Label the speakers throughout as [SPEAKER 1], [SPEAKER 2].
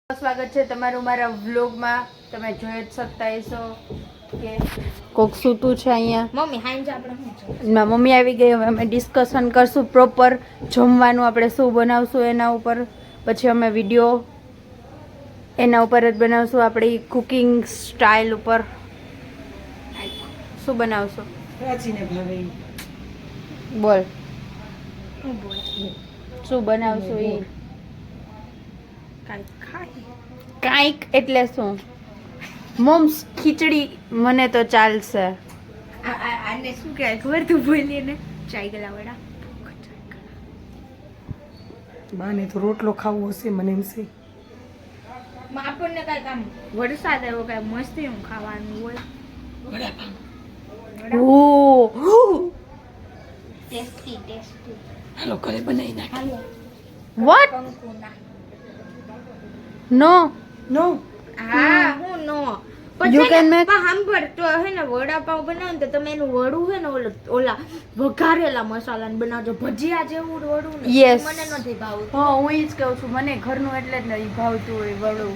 [SPEAKER 1] સ્વાગત છે તમારું મારા વ્લોગમાં. તમે જોઈ જ શકતા હશો કે કોક સૂતું છે અહીંયા.
[SPEAKER 2] મમ્મી હાઈન આપણે
[SPEAKER 1] ના મમ્મી આવી ગઈ. હવે અમે ડિસ્કશન કરશું પ્રોપર જમવાનું આપણે શું બનાવશું એના ઉપર. પછી અમે વિડીયો એના ઉપર જ બનાવશું, આપણી કુકિંગ સ્ટાઇલ ઉપર. શું બનાવશો?
[SPEAKER 3] પ્રાચીને ભાવે
[SPEAKER 1] બોલ શું બનાવશું? એ કાંઈક એટલે શું? મોમ્સ ખીચડી મને તો ચાલશે.
[SPEAKER 2] આને શું કહેવાય ખબર? તું બોલીએ ને ચાય ગલાવડા
[SPEAKER 3] બાને તો રોટલો ખાવો હશે મને એમ છે.
[SPEAKER 2] આપણને કાંઈક આમ વરસાદ આવ્યો કાંઈ મસ્ત એમ ખાવાનું હોય.
[SPEAKER 1] ઓહ
[SPEAKER 2] ટેસ્ટી ટેસ્ટી.
[SPEAKER 3] હાલો ઘરે બનાવી નાખી.
[SPEAKER 1] વોટ? નો
[SPEAKER 3] નો
[SPEAKER 2] હા હું નો
[SPEAKER 1] You can make-
[SPEAKER 2] સાંભળ તો હે ને વડાપાવ બનાવો ને તો તમે એનું વડું હે ને ઓલા વઘારેલા મસાલાને બનાવજો, ભજીયા જેવું વડું ને.
[SPEAKER 1] Yes.
[SPEAKER 2] મને નથી ભાવતું.
[SPEAKER 1] હા હું ઈ જ કહું છું, મને ઘરનું એટલે જ નહીં ભાવતું હોય વડું.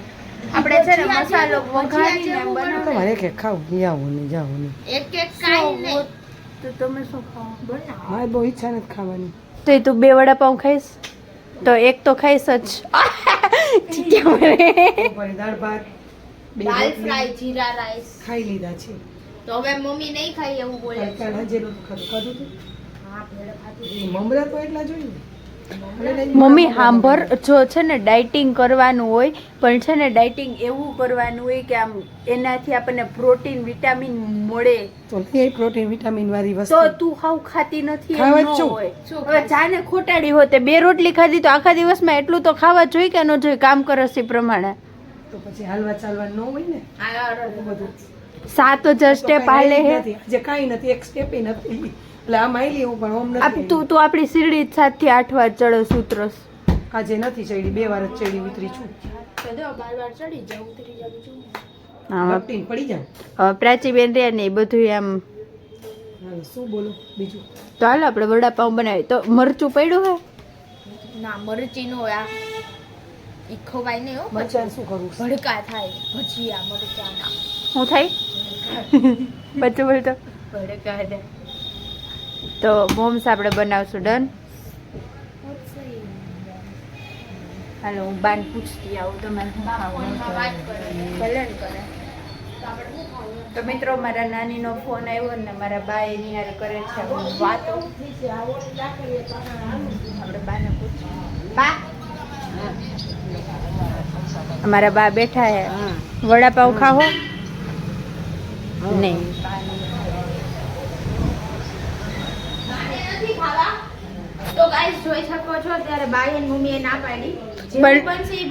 [SPEAKER 1] આપણે છે ને મસાલો વઘારીને એમ બનાવીએ.
[SPEAKER 3] તમારે કે ખાવ જાઓ ને જાઓ ને.
[SPEAKER 2] એક એક કાઈ નહીં.
[SPEAKER 1] તો તમે શું ખાઓ?
[SPEAKER 2] બનાવો.
[SPEAKER 3] મારે બહુ ઈચ્છા નથી ખાવાની.
[SPEAKER 1] તો તું 2 વડાપાવ ખાઈશ તો એક તો ખાઈશ જ.
[SPEAKER 3] બપોરે દાળ ભાત બે
[SPEAKER 2] દાલ
[SPEAKER 3] રોટલી
[SPEAKER 2] ફ્રાય જીરા રાઈસ
[SPEAKER 3] ખાઈ લીધા છે.
[SPEAKER 2] તો હવે મમ્મી નહીં ખાઈ એવું બોલે છે.
[SPEAKER 3] કાલ હજેરું તો ખાધું હતું.
[SPEAKER 2] હા ભેળ ખાધી.
[SPEAKER 3] એ મમરા તો એટલા જોઈએ ને.
[SPEAKER 1] મમ્મી સાંભળ, જો છે ને ડાયટિંગ કરવાનું હોય પણ છે ને ડાયટિંગ એવું કરવાનું હોય કે આમ એનાથી આપણને પ્રોટીન વિટામિન મળે.
[SPEAKER 3] તો એ પ્રોટીન વિટામિન વાળી
[SPEAKER 1] તો
[SPEAKER 3] વસ્તુ
[SPEAKER 1] તું હાવ ખાતી નથી એમ
[SPEAKER 3] ખાવા જ
[SPEAKER 1] ન
[SPEAKER 3] છું.
[SPEAKER 1] હોય.
[SPEAKER 2] શું
[SPEAKER 1] હવે જાને ખોટાડી હોતે 2 રોટલી ખાધી તો આખા દિવસમાં એટલું તો ખાવા જોઈએ કે ન જોઈએ કામ કરસ એ પ્રમાણે.
[SPEAKER 3] તો પછી હાલવા ચાલવા ન હોય ને એ બધું
[SPEAKER 1] 7000 સ્ટેપ હાલે હે.
[SPEAKER 3] આજે કાંઈ નથી, એક સ્ટેપ નથી. એટલે આમ આઈલી હું પણ ઓમ નથી.
[SPEAKER 1] તું આપણી સીડી 7 થી 8 વાર ચડસ ઉતરસ.
[SPEAKER 3] આજે નથી ચડી, 2 વાર જ ચડી ઉતરી છું.
[SPEAKER 2] તો દો બાર ચડી જાવ ઉતરી જાવ છું.
[SPEAKER 1] હા
[SPEAKER 3] લપટીને પડી જાય.
[SPEAKER 1] હવે પ્રાચીબેન રહ્યા ને એ બધું એમ.
[SPEAKER 3] હવે શું બોલો બીજું?
[SPEAKER 1] તો હાલો આપણે વડાપાઉં બનાવીએ. તો મરચું પડ્યું હે?
[SPEAKER 2] ના મરચી નો આ ઈ ખવાય નહીં હો.
[SPEAKER 3] મરચાં શું કરવું?
[SPEAKER 2] ભડકા થાય ભજીયા મરચાના.
[SPEAKER 1] શું થાય? બચ્ચું બોલતો
[SPEAKER 2] ભડકા થાય.
[SPEAKER 1] તો મોમ્સ આપણે બનાવશું. ડન? હાલો હું બાન પૂછતી આવું તમારે શું ખાવું.
[SPEAKER 2] વાત કરે
[SPEAKER 1] ભલે ને કરે. તો મિત્રો મારા નાનીનો ફોન આવ્યો ને મારા બા એની હારે કરે છે વાતો. આપણે બાને પૂછીએ. બા અમારા બા બેઠા હે. વડાપાવ ખાવો? નહીં.
[SPEAKER 2] તો ગાઈસ જોઈ શકો છો ત્યારે બાઈ અને મમ્મીએ ના પાડી.
[SPEAKER 1] પણ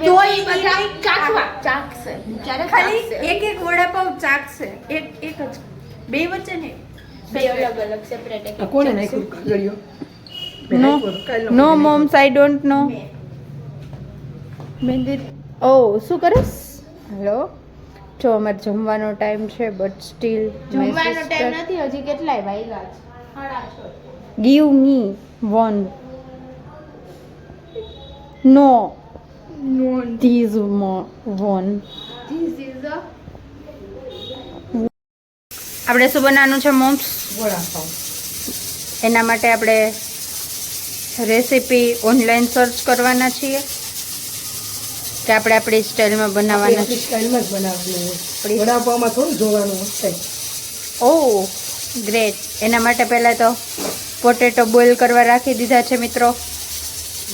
[SPEAKER 1] તોય ઈ
[SPEAKER 2] બધા
[SPEAKER 1] ચાખવા.
[SPEAKER 2] ચાખશે. બિચારા
[SPEAKER 1] ખાલી
[SPEAKER 2] ચાખશે.
[SPEAKER 1] એક વડાપાવ ચાખશે. એક જ. બે વચ્ચે ને
[SPEAKER 2] બે અલગ અલગ સેપરેટ એક
[SPEAKER 3] આ કોને નાખ્યું કાગળિયો?
[SPEAKER 1] નો મોમ્સ આઈ ડોન્ટ નો. મેંદી ઓ શું કરસ? હેલો જો અમારે જમવાનો ટાઈમ છે બટ સ્ટીલ
[SPEAKER 2] જમવાનો ટાઈમ નથી હજી કેટલાય વાગ્યા છે? 6:30.
[SPEAKER 1] Give me 1 no these 1
[SPEAKER 2] This is the
[SPEAKER 1] આપણે શું બનાવવાનું છે મોમ્સ?
[SPEAKER 3] વડાપાવ.
[SPEAKER 1] એના માટે આપણે રેસીપી ઓનલાઈન સર્ચ કરવાના છીએ કે આપણે આપણી સ્ટાઇલમાં બનાવવાના
[SPEAKER 3] આપણી
[SPEAKER 1] છે.
[SPEAKER 3] સ્ટાઇલમાં જ બનાવવાનું હોય. વડાપાવમાં થોડું જોવાનું હોય.
[SPEAKER 1] ઓ ગ્રેટ. એના માટે પહેલાં તો પોટેટો બોઇલ કરવા રાખી દીધા છે મિત્રો.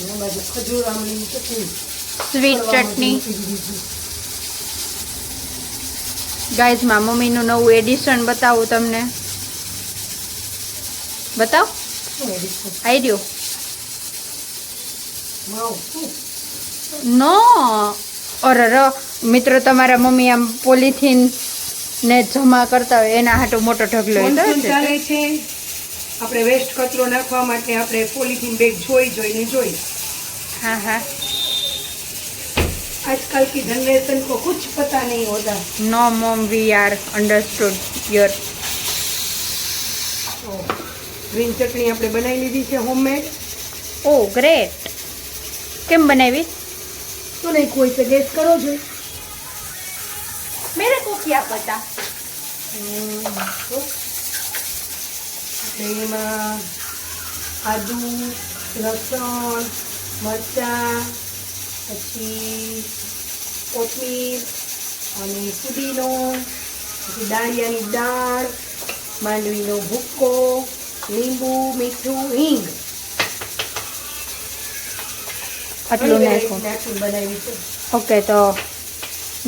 [SPEAKER 3] એના બાજુ ખજૂર આમલીની ચટણી.
[SPEAKER 1] સ્વીટ ચટણી. ગાઈઝમાં મમ્મીનું નવું એડિશન બતાવું તમને. બતાવ
[SPEAKER 3] શું એડિશન?
[SPEAKER 1] આઈડિયો
[SPEAKER 3] માવ શું?
[SPEAKER 1] નો અરે મિત્રો તમારા મમ્મી આમ પોલિથીન ને જમા કરતા હોય એના હાટો મોટો ઢગલો
[SPEAKER 3] મોનસૂન ચાલે છે. આપણે વેસ્ટ કચરો નાખવા માટે આપણે પોલિથીન બેગ જોઈ.
[SPEAKER 1] હા હા.
[SPEAKER 3] आजकल की जनरेशन को कुछ पता नहीं होता.
[SPEAKER 1] No mom we are understood your.
[SPEAKER 3] Green ચટણી આપણે બનાવી લીધી છે હોમમેડ.
[SPEAKER 1] ઓ ગ્રેટ. કેમ બનાવી?
[SPEAKER 3] શું નાખ્યું હોય છે ગેસ કરો છો?
[SPEAKER 1] મેરે કો ક્યાં પતા.
[SPEAKER 3] એમાં આદુ, લસણ, મરચાં, પછી કોથમીર અને પુદીનો, પછી દાળિયાની દાળ, માંડવીનો ભૂક્કો, લીંબુ, મીઠું, હિંગ
[SPEAKER 1] આટલું નાખું.
[SPEAKER 3] નાખીને બનાવી છે.
[SPEAKER 1] ઓકે, તો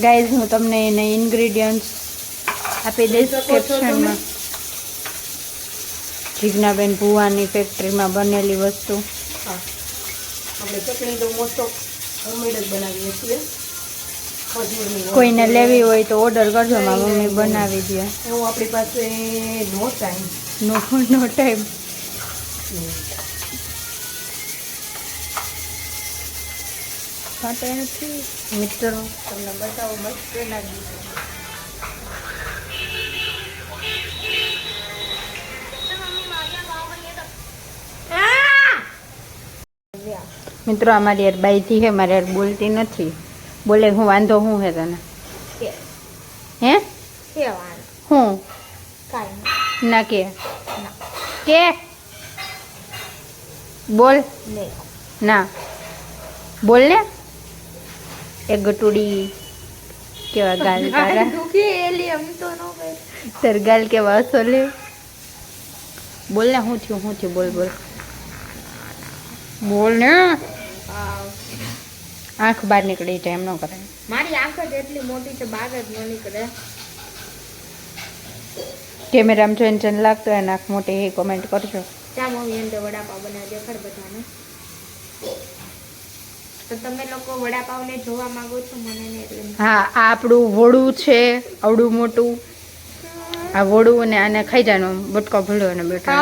[SPEAKER 1] ગાઈઝ હું તમને એના ઇન્ગ્રીડિયન્ટ્સ આપી દઈશ
[SPEAKER 3] જોઈ શકો છો
[SPEAKER 1] કેપ્શનમાં. જીજ્ઞાબેન ભુવાની ફેક્ટરીમાં બનેલી વસ્તુ.
[SPEAKER 3] હા, આપણે ચટણી તો મોસ્ટ ઓફ હોમમેડ જ બનાવીએ છીએ. ખજૂરની હોય.
[SPEAKER 1] કોઈને લેવી હોય તો ઓર્ડર કરજો, મારી મમ્મી બનાવી દે.
[SPEAKER 3] એવું આપણી પાસે નો ટાઈમ.
[SPEAKER 1] નો ટાઈમ. માટે નથી મિત્રો તમને બતાવો મસ્ત લાગી. મિત્રો અમારી યાર બાઈથી હે, મારે યાર બોલતી નથી. બોલે હું વાંધો હું હે તને? હે હું ના કે કે બોલ ના બોલ ને. એક ગટુડી કેવા ગાલ તારા, તાર ગાલ કેવા હસોલે. બોલ ને હું થયું બોલ બોલ બોલ ને. આંખ બહાર નીકળી જાય એમ ન કરે.
[SPEAKER 2] મારી આંખ જ એટલી મોટી છે, બહાર જ ન નીકળે.
[SPEAKER 1] કેમેરામાં જોઈને જેને લાગતો હોય આંખ મોટી એ કોમેન્ટ કરજો.
[SPEAKER 2] ત્યાં મમ્મી અંદર વડાપાવ બનાવી દેખાડ બધાને. તો તમે લોકો વડાપાવને જોવા માંગો છો મને ને એટલે.
[SPEAKER 1] હા, આ આપણું વડું છે આવડું મોટું. આ વડું અને આને ખાઈ જવાનું બટકો ભૂલો અને બેઠા.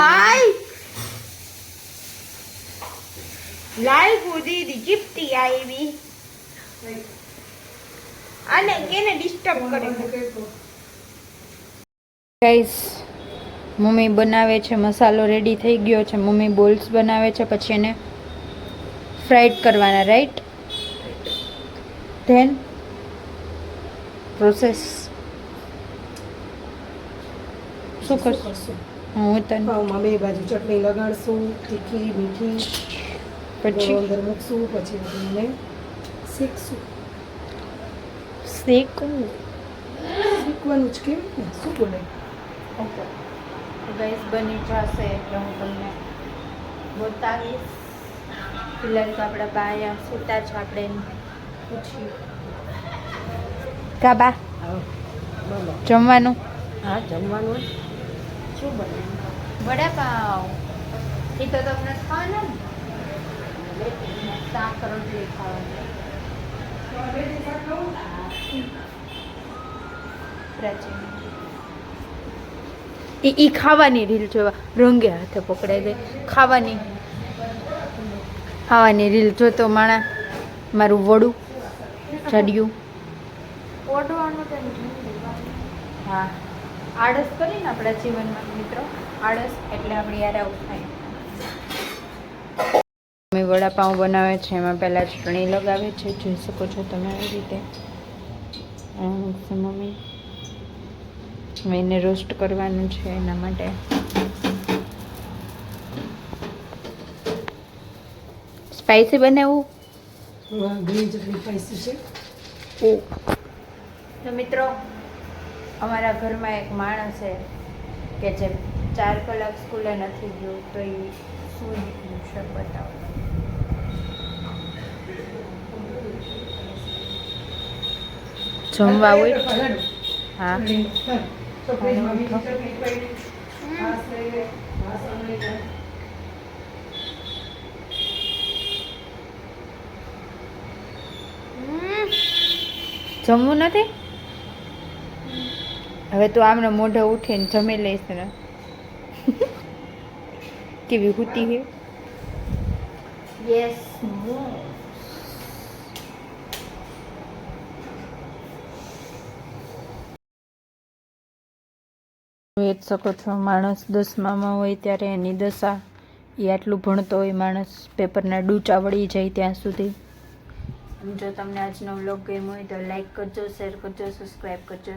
[SPEAKER 2] લાઈવ કૂદી જીપતી આવી અને કેને ડિસ્ટર્બ કરે.
[SPEAKER 1] ગાઈસ, મમ્મી બનાવે છે, મસાલો રેડી થઈ ગયો છે. મમ્મી બોલ્સ બનાવે છે, પછી એને ફ્રાઈડ કરવાના, રાઈટ? ધેન પ્રોસેસ શું કરશું? હું તને
[SPEAKER 3] પાવમાં બે બાજુ ચટણી લગાડશું, તીખી મીઠી.
[SPEAKER 1] પછી
[SPEAKER 3] અંદર મૂકશું, પછી એને શેકશું. શેકવાનું જ કેમ ને શું બોલે?
[SPEAKER 1] ઓકે ગાઈસ, બની જશે એટલે હું તમને બતાવીશ. ફિલહાલ તો આપણા બા અહીંયા સૂતા છે, આપણે એને પૂછીએ. કા બા
[SPEAKER 3] બોલો.
[SPEAKER 1] જમવાનું
[SPEAKER 3] હા, જમવાનું શું બનાવ્યું?
[SPEAKER 1] વડાપાવ. એ તો તમને ખાવાના ને, શાક રોટલી ખાવાની. પ્રાચીન ઈ ખાવાની રીલ જોવા રંગે હાથે પકડાઈ દે. ખાવાની રીલ જોતો માણા મારું વડું ચડ્યું.
[SPEAKER 2] ઓઢવાનું તો
[SPEAKER 1] હા, આળસ કરીને આપણા જીવનમાં મિત્રો, આળસ એટલે આપણી યાર આવું થાય. મમ્મી વડાપાઉં બનાવે છે, એમાં પહેલાં ચટણી લગાવે છે, જોઈ શકો છો તમે આવી રીતે. મમ્મી એને રોસ્ટ કરવાનું છે, એના માટે. સ્પાઈસી બનાવવું.
[SPEAKER 3] ગ્રીન ચટણી સ્પાઈસી છે.
[SPEAKER 1] તો મિત્રો, અમારા ઘરમાં એક માણસ છે કે જે 4 કલાક સ્કૂલે નથી ગયું તો એ શું નીકળ્યું છે બતાવો. જમવા હોય હા. જમવું નથી. હવે તું આમને મોઢે ઉઠીને જમી લઈશ ને. કેવી હુતી હે.
[SPEAKER 2] યસ
[SPEAKER 1] જોઈ જ શકો છો, માણસ 10મામાં હોય ત્યારે એની દશા. એ આટલું ભણતો હોય માણસ, પેપરના ડૂચા વળી જાય ત્યાં સુધી. જો તમને આજનો વ્લોગ ગમ્યો હોય તો લાઈક કરજો, શેર કરજો, સબસ્ક્રાઈબ કરજો.